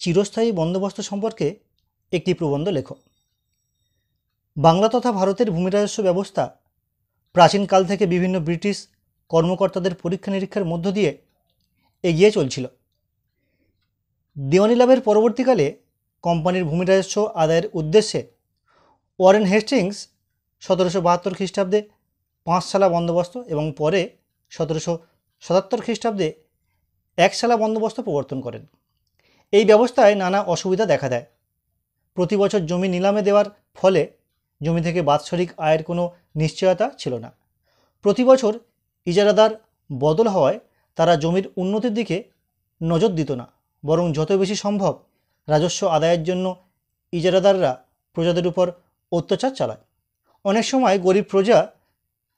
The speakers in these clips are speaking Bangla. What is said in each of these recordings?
চিরস্থায়ী বন্দোবস্ত সম্পর্কে একটি প্রবন্ধ লেখো। বাংলা তথা ভারতের ভূমি রাজস্ব ব্যবস্থা প্রাচীনকাল থেকে বিভিন্ন ব্রিটিশ কর্মকর্তাদের পরীক্ষা নিরীক্ষার মধ্য দিয়ে এগিয়ে চলছিল। দেওয়ানি লাভের পরবর্তীকালে কোম্পানির ভূমি রাজস্ব আদায়ের উদ্দেশ্যে ওয়ারেন হেস্টিংস 1772 খ্রিস্টাব্দে 5 সালা বন্দোবস্ত এবং পরে 1777 খ্রিস্টাব্দে 1 সালা বন্দোবস্ত প্রবর্তন করেন। এই ব্যবস্থায় নানা অসুবিধা দেখা দেয়। প্রতি বছর জমি নিলামে দেওয়ার ফলে জমি থেকে বাৎসরিক আয়ের কোনো নিশ্চয়তা ছিল না। প্রতি বছর ইজারাদার বদল হওয়ায় তারা জমির উন্নতির দিকে নজর দিত না, বরং যত বেশি সম্ভব রাজস্ব আদায়ের জন্য ইজারাদাররা প্রজাদের উপর অত্যাচার চালায়। অনেক সময় গরিব প্রজা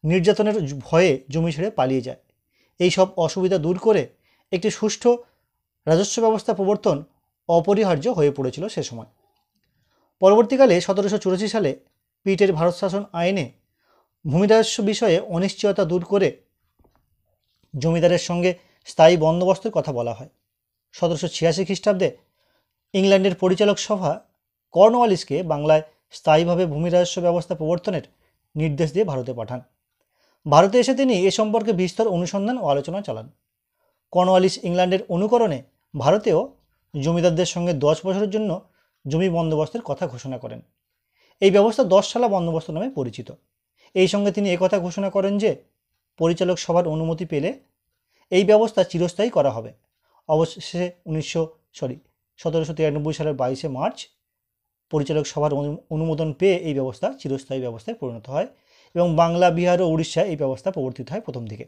নির্যাতনের ভয়ে জমি ছেড়ে পালিয়ে যায়। এই সব অসুবিধা দূর করে একটি সুষ্ঠু রাজস্ব ব্যবস্থা প্রবর্তন অপরিহার্য হয়ে পড়েছিল সে সময়। পরবর্তীকালে 1784 সালে পিটের ভারত শাসন আইনে ভূমি রাজস্ব বিষয়ে অনিশ্চয়তা দূর করে জমিদারের সঙ্গে স্থায়ী বন্দোবস্তের কথা বলা হয়। 1786 খ্রিস্টাব্দে ইংল্যান্ডের পরিচালক সভা কর্নওয়ালিসকে বাংলায় স্থায়ীভাবে ভূমি রাজস্ব ব্যবস্থা প্রবর্তনের নির্দেশ দিয়ে ভারতে পাঠান। ভারতে এসে তিনি এ সম্পর্কে বিস্তর অনুসন্ধান ও আলোচনা চালান। কর্নওয়ালিস ইংল্যান্ডের অনুকরণে ভারতেও জমিদারদের সঙ্গে 10 বছরের জন্য জমি বন্দোবস্তের কথা ঘোষণা করেন। এই ব্যবস্থা 10 সালা বন্দোবস্ত নামে পরিচিত। এই সঙ্গে তিনি একথা ঘোষণা করেন যে পরিচালক সভার অনুমতি পেলে এই ব্যবস্থা চিরস্থায়ী করা হবে। অবশেষে 1793 সালের 22 মার্চ পরিচালক সভার অনুমোদন পেয়ে এই ব্যবস্থা চিরস্থায়ী ব্যবস্থায় পরিণত হয় এবং বাংলা, বিহার ও উড়িষ্যায় এই ব্যবস্থা প্রবর্তিত হয় প্রথম দিকে।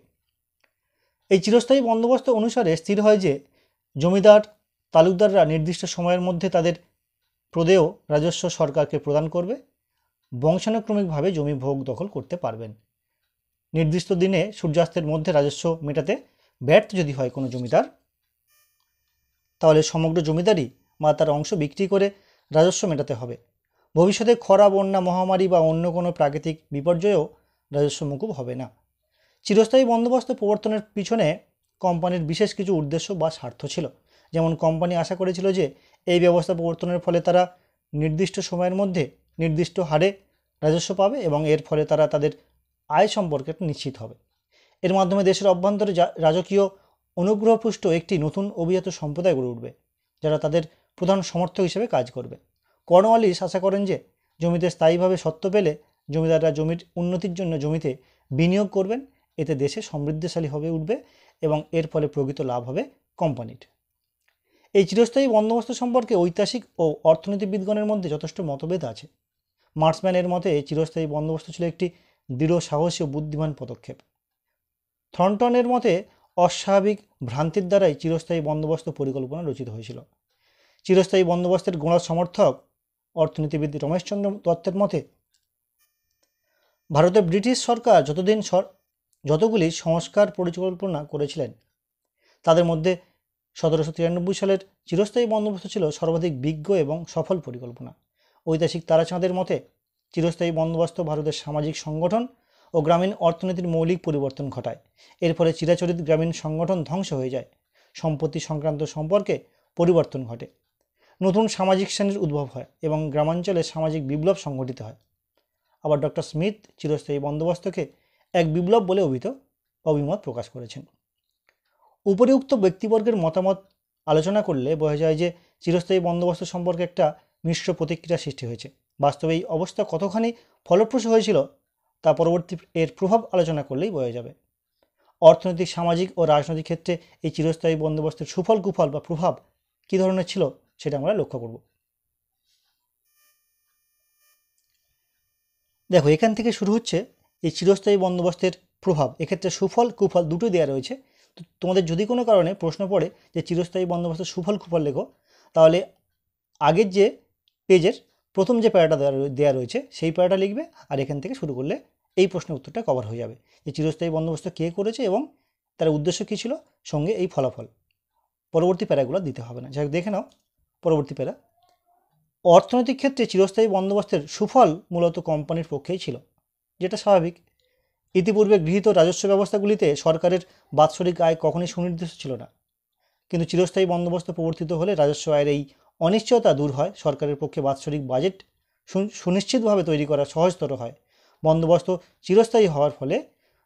এই চিরস্থায়ী বন্দোবস্ত অনুসারে স্থির হয় যে জমিদার তালুকদাররা নির্দিষ্ট সময়ের মধ্যে তাদের প্রদেয় রাজস্ব সরকারকে প্রদান করবে। বংশানুক্রমিকভাবে জমি ভোগ দখল করতে পারবেন। নির্দিষ্ট দিনে সূর্যাস্তের মধ্যে রাজস্ব মেটাতে ব্যর্থ যদি হয় কোনো জমিদার, তাহলে সমগ্র জমিদারি বা তার অংশ বিক্রি করে রাজস্ব মেটাতে হবে। ভবিষ্যতে খরা, বন্যা, মহামারী বা অন্য কোনো প্রাকৃতিক বিপর্যয়েও রাজস্ব মুকুব হবে না। চিরস্থায়ী বন্দোবস্ত প্রবর্তনের পিছনে কোম্পানির বিশেষ কিছু উদ্দেশ্য বা স্বার্থ ছিল। যেমন কোম্পানি আশা করেছিল যে এই ব্যবস্থা প্রবর্তনের ফলে তারা নির্দিষ্ট সময়ের মধ্যে নির্দিষ্ট হারে রাজস্ব পাবে এবং এর ফলে তারা তাদের আয় সম্পর্কে নিশ্চিত হবে। এর মাধ্যমে দেশের অভ্যন্তরে রাজকীয় অনুগ্রহপুষ্ট একটি নতুন অভিজাত সম্প্রদায় গড়ে উঠবে, যারা তাদের প্রধান সমর্থক হিসেবে কাজ করবে। কর্নওয়ালিস আশা করেন যে জমিতে স্থায়ীভাবে স্বত্ব পেলে জমিদাররা জমির উন্নতির জন্য জমিতে বিনিয়োগ করবেন। এতে দেশে সমৃদ্ধশালী হবে উঠবে এবং এর ফলে প্রকৃত লাভ হবে কোম্পানির। এই চিরস্থায়ী বন্দোবস্ত সম্পর্কে ঐতিহাসিক ও অর্থনীতিবিদগণের মধ্যে যথেষ্ট মতভেদ আছে। মার্সম্যানের মতে চিরস্থায়ী বন্দোবস্ত ছিল একটি দৃঢ়, সাহসী ও বুদ্ধিমান পদক্ষেপ। থর্নটনের মতে অস্বাভাবিক ভ্রান্তির দ্বারাই চিরস্থায়ী বন্দোবস্ত পরিকল্পনা রচিত হয়েছিল। চিরস্থায়ী বন্দোবস্তের গোড়া সমর্থক অর্থনীতিবিদ রমেশচন্দ্র দত্তের মতে ভারতে ব্রিটিশ সরকার যতগুলি সংস্কার পরিকল্পনা করেছিলেন তাদের মধ্যে 1793 সালের চিরস্থায়ী বন্দোবস্ত ছিল সর্বাধিক বিজ্ঞ এবং সফল পরিকল্পনা। ঐতিহাসিক তারাচাঁদের মতে চিরস্থায়ী বন্দোবস্ত ভারতের সামাজিক সংগঠন ও গ্রামীণ অর্থনীতির মৌলিক পরিবর্তন ঘটায়। এর ফলে চিরাচরিত গ্রামীণ সংগঠন ধ্বংস হয়ে যায়, সম্পত্তি সংক্রান্ত সম্পর্কে পরিবর্তন ঘটে, নতুন সামাজিক শ্রেণীর উদ্ভব হয় এবং গ্রামাঞ্চলে সামাজিক বিপ্লব সংঘটিত হয়। আবার ডক্টর স্মিথ চিরস্থায়ী বন্দোবস্তকে এক বিপ্লব বলে অভিমত প্রকাশ করেছেন। উপরিউক্ত ব্যক্তিবর্গের মতামত আলোচনা করলে বোঝা যায় যে চিরস্থায়ী বন্দোবস্ত সম্পর্কে একটা মিশ্র প্রতিক্রিয়া সৃষ্টি হয়েছে। বাস্তবে এই অবস্থা কতখানি ফলপ্রসূ হয়েছিল তা পরবর্তী এর প্রভাব আলোচনা করলেই বোঝা যাবে। অর্থনৈতিক, সামাজিক ও রাজনৈতিক ক্ষেত্রে এই চিরস্থায়ী বন্দোবস্তের সুফল, কুফল বা প্রভাব কী ধরনের ছিল সেটা আমরা লক্ষ্য করব। দেখো, এখান থেকে শুরু হচ্ছে এই চিরস্থায়ী বন্দোবস্তের প্রভাব। এক্ষেত্রে সুফল, কুফল দুটো দেওয়া রয়েছে। তো তোমাদের যদি কোনো কারণে প্রশ্ন পড়ে যে চিরস্থায়ী বন্দোবস্তের সুফল, কুফল লেখো, তাহলে আগের যে পেজের প্রথম যে প্যারাটা দেওয়া রয়েছে সেই প্যারাটা লিখবে, আর এখান থেকে শুরু করলে এই প্রশ্নের উত্তরটা কভার হয়ে যাবে যে চিরস্থায়ী বন্দোবস্ত কে করেছে এবং তার উদ্দেশ্য কী ছিল, সঙ্গে এই ফলাফল। পরবর্তী প্যারাগুলো দিতে হবে না। যাই হোক, দেখে নাও পরবর্তী প্যারা। অর্থনৈতিক ক্ষেত্রে চিরস্থায়ী বন্দোবস্তের সুফল মূলত কোম্পানির পক্ষেই ছিল, যেটা স্বাভাবিক। ইতিপূর্বে গৃহীত রাজস্ব ব্যবস্থাগুলিতে সরকারের বাৎসরিক আয় কখনোই সুনির্দিষ্ট ছিল না, কিন্তু চিরস্থায়ী বন্দোবস্ত প্রবর্তিত হলে রাজস্ব আয়ের এই অনিশ্চয়তা দূর হয়, সরকারের পক্ষে বাৎসরিক বাজেট সুনিশ্চিতভাবে তৈরি করা সহজতর হয়। বন্দোবস্ত চিরস্থায়ী হওয়ার ফলে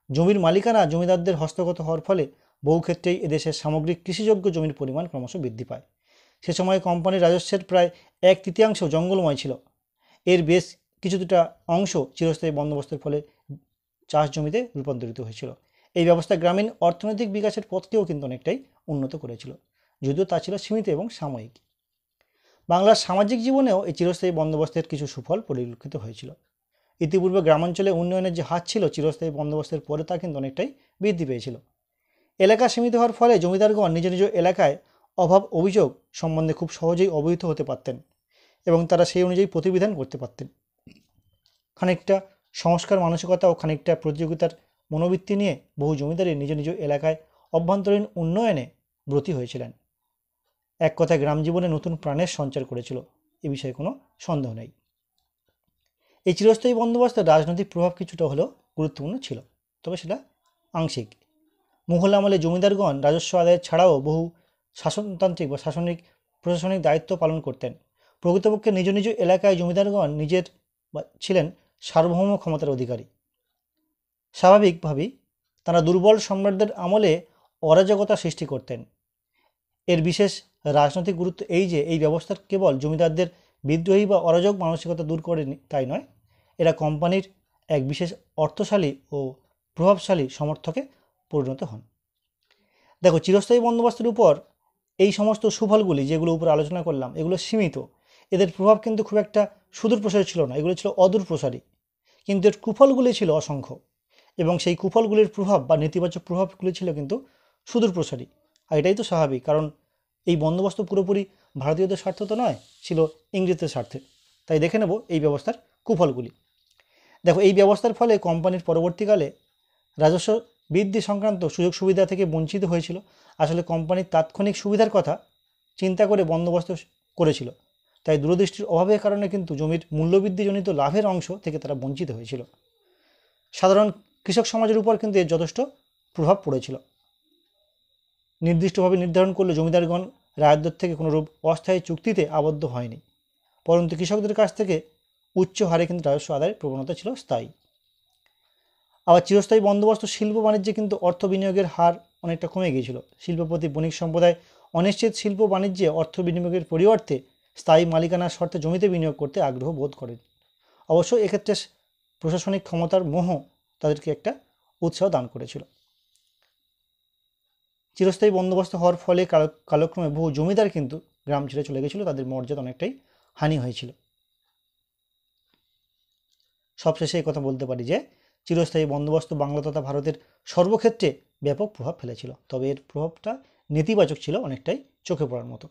জমির মালিকানা জমিদারদের হস্তগত হওয়ার ফলে বহু ক্ষেত্রেই এদেশের সামগ্রিক কৃষিযোগ্য জমির পরিমাণ ক্রমশ বৃদ্ধি পায়। সে সময় কোম্পানির রাজস্বের প্রায় 1/3 জঙ্গলময় ছিল। এর বেশ কিছুটা অংশ চিরস্থায়ী বন্দোবস্তের ফলে চাষ জমিতে রূপান্তরিত হয়েছিল। এই ব্যবস্থা গ্রামীণ অর্থনৈতিক বিকাশের পথকেও কিন্তু অনেকটাই উন্নত করেছিল, যদিও তা ছিল সীমিত এবং সাময়িক। বাংলার সামাজিক জীবনেও এই চিরস্থায়ী বন্দোবস্তের কিছু সুফল পরিলক্ষিত হয়েছিল। ইতিপূর্বে গ্রামাঞ্চলে উন্নয়নের যে হার ছিল চিরস্থায়ী বন্দোবস্তের পরে তা কিন্তু অনেকটাই বৃদ্ধি পেয়েছিল। এলাকা সীমিত হওয়ার ফলে জমিদারগণ নিজ নিজ এলাকায় অভাব অভিযোগ সম্বন্ধে খুব সহজেই অবহিত হতে পারতেন এবং তারা সেই অনুযায়ী প্রতিবিধান করতে পারতেন। খানিকটা সংস্কার মানসিকতা ও খানিকটা প্রতিযোগিতার মনোবৃত্তি নিয়ে বহু জমিদারই নিজ নিজ এলাকায় অভ্যন্তরীণ উন্নয়নে ব্রতী হয়েছিলেন। এক কথায় গ্রাম জীবনে নতুন প্রাণের সঞ্চার করেছিল, এ বিষয়ে কোনো সন্দেহ নেই। এই চিরস্থায়ী বন্দোবস্তের রাজনৈতিক প্রভাব কিছুটা হলেও গুরুত্বপূর্ণ ছিল, তবে সেটা আংশিক। মুঘল আমলে জমিদারগণ রাজস্ব আদায় ছাড়াও বহু শাসনতান্ত্রিক বা প্রশাসনিক দায়িত্ব পালন করতেন। প্রকৃতপক্ষে নিজ নিজ এলাকায় জমিদারগণ নিজের ছিলেন সার্বভৌম ক্ষমতার অধিকারী। স্বাভাবিকভাবেই তারা দুর্বল সম্রাটদের আমলে অরাজকতা সৃষ্টি করতেন। এর বিশেষ রাজনৈতিক গুরুত্ব এই যে এই ব্যবস্থা কেবল জমিদারদের বিদ্রোহী বা অরাজক মানসিকতা দূর করেনি তাই নয়, এরা কোম্পানির এক বিশেষ অর্থশালী ও প্রভাবশালী সমর্থকে পরিণত হন। দেখো, চিরস্থায়ী বন্দোবস্তের উপর এই সমস্ত সুফলগুলি যেগুলো উপর আলোচনা করলাম এগুলো সীমিত, এদের প্রভাব কিন্তু খুব একটা সুদূর প্রসারী ছিল না, এগুলো ছিল অদূর প্রসারী। কিন্তু এর কুফলগুলি ছিল অসংখ্য এবং সেই কুফলগুলির প্রভাব বা নেতিবাচক প্রভাবগুলি ছিল কিন্তু সুদূর প্রসারী। আর এটাই তো স্বাভাবিক, কারণ এই বন্দোবস্ত পুরোপুরি ভারতীয়দের স্বার্থ তো নয়, ছিল ইংরেজদের স্বার্থে। তাই দেখে নেব এই ব্যবস্থার কুফলগুলি। দেখো, এই ব্যবস্থার ফলে কোম্পানির পরবর্তীকালে রাজস্ব বৃদ্ধি সংক্রান্ত সুযোগ সুবিধা থেকে বঞ্চিত হয়েছিল। আসলে কোম্পানির তাৎক্ষণিক সুবিধার কথা চিন্তা করে বন্দোবস্ত করেছিল, তাই দূরদৃষ্টির অভাবের কারণে কিন্তু জমির মূল্যবৃদ্ধিজনিত লাভের অংশ থেকে তারা বঞ্চিত হয়েছিল। সাধারণ কৃষক সমাজের উপর কিন্তু এর যথেষ্ট প্রভাব পড়েছিল। নির্দিষ্টভাবে নির্ধারণ করলে জমিদারগণ রায়তদের থেকে কোনোরূপ অস্থায়ী চুক্তিতে আবদ্ধ হয়নি, পরন্তু কৃষকদের কাছ থেকে উচ্চ হারে কিন্তু রাজস্ব আদায়ের প্রবণতা ছিল স্থায়ী। আবার চিরস্থায়ী বন্দোবস্ত শিল্প বাণিজ্যে কিন্তু অর্থ বিনিয়োগের হার অনেকটা কমে গিয়েছিল। শিল্পপতি বণিক সম্প্রদায় অনিশ্চিত শিল্প বাণিজ্যে অর্থ বিনিয়োগের পরিবর্তে স্থায়ী মালিকানার শর্তে জমিতে বিনিয়োগ করতে আগ্রহ বোধ করেন। অবশ্য এক্ষেত্রে প্রশাসনিক ক্ষমতার মোহ তাদেরকে একটা উৎসাহ দান করেছিল। চিরস্থায়ী বন্দোবস্ত হওয়ার ফলে কালক্রমে বহু জমিদার কিন্তু গ্রাম ছেড়ে চলে গেছিল, তাদের মর্যাদা অনেকটাই হানি হয়েছিল। সবশেষে এই কথা বলতে পারি যে চিরস্থায়ী বন্দোবস্ত বাংলা তথা ভারতের সর্বক্ষেত্রে ব্যাপক প্রভাব ফেলেছিল, তবে এর প্রভাবটা নেতিবাচক ছিল, অনেকটাই চোখে পড়ার মতো।